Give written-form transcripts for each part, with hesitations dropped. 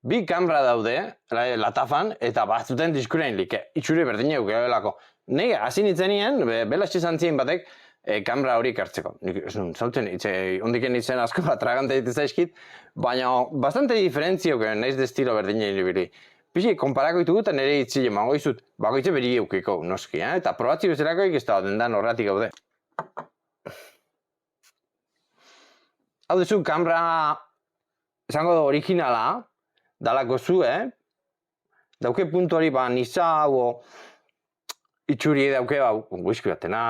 Bi kamera daude, latafan, eta batzuten diskurein like. Itxure berdin euk gelako. Nei, hasi nitzenien, bela izan zien batek, kamera hori hartzeko. Nik, zauten, ondiken nintzen asko bat tragante ditu zaizkit, baina bastante diferentziok naiz de estilo berdin egin. Pixi, konparako ditugu eta nire itzile mango izut, bakoitze beri eukiko, noski, eta probatzi bezalakoik ez da dendan horretik gaude. Hau duzu, kamera, esango originala, dalako zu, dauke puntu hori, nisa, itxuri dauke, guizki batena,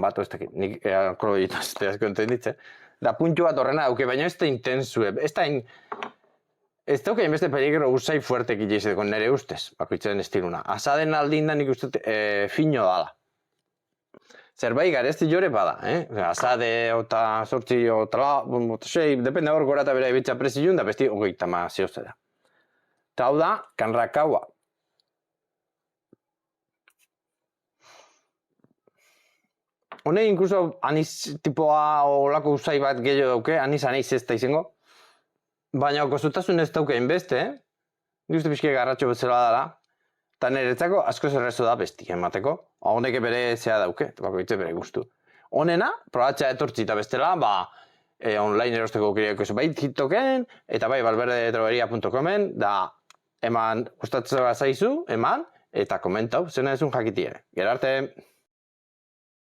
bat, ez dakit, nik alkohol dituz, ez kontenditzen, da puntu bat horrena dauke, baina ez da intensu, ez dauke beste peligro usai fuertek itxizeko nire ustez, bakoitzen estiluna. Asaden aldin da nik uste fino dala. Zerbait garezti jore bada, asade, ota sortzi, ota sei, depende hor gora eta bera ibitza prezion, da besti hogeita ma zehozera. Eta hau da, kanrakaua. Hone, inkluso, aniz tipoa olako usai bat gehiago dauke, aniz ez da izango. Baina kostutasun ez dauke inbeste, nik uste pixke garratxo bezala dela, eta niretzako asko zerrezo da besti emateko. Honek bere zea dauke, bakoitze bere guztu. Honena, probatxa etortzita bestela, online erosteko aukerako bai TikToken, eta bai valverdedrogeria.comen, da eman gustatzen zaizu, eman, eta komentau, zena ezun jakitie. Gerarte!